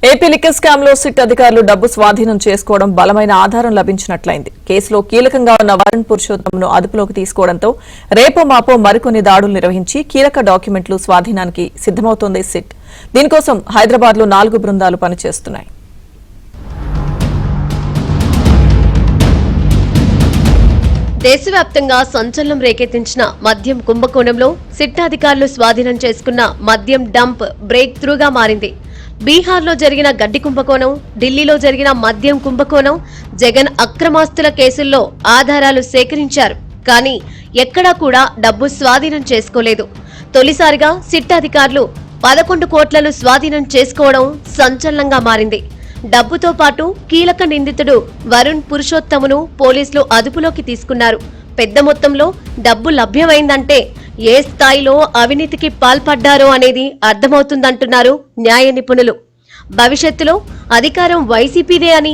AP liquor scam లో SIT అధికారులు డబ్బు స్వాధీనం చేసుకోవడం బలమైన ఆధారం లభించినట్లయింది. కేసులో కీలకంగా ఉన్న వరుణ్ పురుషోత్తంను అదుపులోకి తీసుకోవడంతో రేపో మాపో మరికొన్ని దాడులు నిర్వహించి కీలక డాక్యుమెంట్లు స్వాధీనానికి సిద్దమవుతోంది సిట్. దీనికోసం హైదరాబాద్ లో 4 బృందాలు పనిచేస్తున్నాయి. దేశవ్యాప్తంగా సంచలనం రేకెత్తించిన మద్యం కుంభకోణంలో సిట్ అధికారులు స్వాధీనం చేసుకున్న మద్యం డంప్ బ్రేక్ త్రూగా మారింది. బీహార్లో జరిగిన గడ్డి కుంభకోణం, ఢిల్లీలో జరిగిన మద్యం కుంభకోణం, జగన్ అక్రమాస్తుల కేసుల్లో ఆధారాలు సేకరించారు. కానీ ఎక్కడా కూడా డబ్బు స్వాధీనం చేసుకోలేదు. తొలిసారిగా సిట్ అధికారులు 11 కోట్లను స్వాధీనం చేసుకోవడం సంచలనంగా మారింది. డబ్బుతో పాటు కీలక నిందితుడు వరుణ్ పురుషోత్తమును పోలీసులు అదుపులోకి తీసుకున్నారు. పెద్ద మొత్తంలో డబ్బు లభ్యమైందంటే ఏ స్థాయిలో అవినీతికి పాల్పడ్డారో అనేది అర్థమవుతుందంటున్నారు న్యాయ నిపుణులు. భవిష్యత్తులో అధికారం వైసీపీదే అని,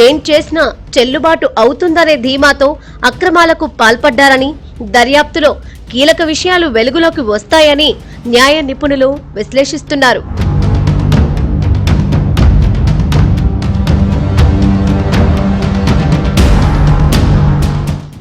ఏం చేసినా చెల్లుబాటు అవుతుందనే ధీమాతో అక్రమాలకు పాల్పడ్డారని, దర్యాప్తులో కీలక విషయాలు వెలుగులోకి వస్తాయని న్యాయ నిపుణులు విశ్లేషిస్తున్నారు.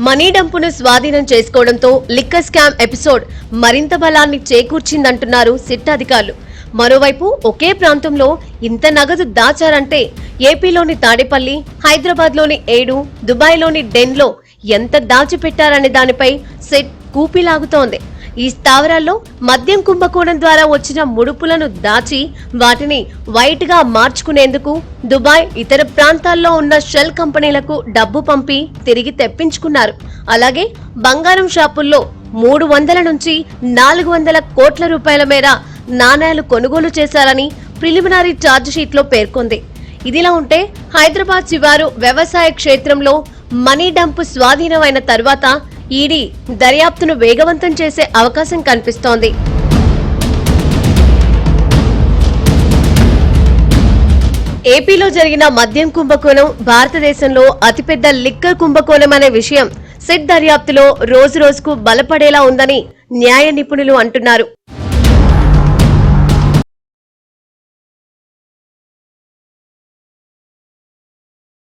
మనీ డంపును స్వాధీనం చేసుకోవడంతో లిక్కర్ స్కామ్ ఎపిసోడ్ మరింత బలాన్ని చేకూర్చిందంటున్నారు సిట్ అధికారులు. మరోవైపు ఒకే ప్రాంతంలో ఇంత నగదు దాచారంటే ఏపీలోని తాడేపల్లి, హైదరాబాద్లోని 7, దుబాయ్లోని డెన్లో ఎంత దాచిపెట్టారనే దానిపై సిట్ కూపిలాగుతోంది. ఈ స్థావరాల్లో మద్యం కుంభకోణం ద్వారా వచ్చిన ముడుపులను దాచి వాటిని వైట్ గా మార్చుకునేందుకు దుబాయ్, ఇతర ప్రాంతాల్లో ఉన్న షెల్ కంపెనీలకు డబ్బు పంపి తిరిగి తెప్పించుకున్నారు. అలాగే బంగారం షాపుల్లో 300 నుంచి 400 కోట్ల రూపాయల మేర నాణేలు కొనుగోలు చేశారని ప్రిలిమినరీ ఛార్జిషీట్ లో పేర్కొంది. ఇదిలా ఉంటే హైదరాబాద్ శివారు వ్యవసాయ క్షేత్రంలో మనీ డంప్ స్వాధీనమైన తర్వాత ఈడీ దర్యాప్తును వేగవంతం చేసే అవకాశం కనిపిస్తోంది. ఏపీలో జరిగిన మద్యం కుంభకోణం భారతదేశంలో అతిపెద్ద లిక్కర్ కుంభకోణం అనే విషయం సిట్ దర్యాప్తులో రోజురోజుకు బలపడేలా ఉందని న్యాయ నిపుణులు అంటున్నారు.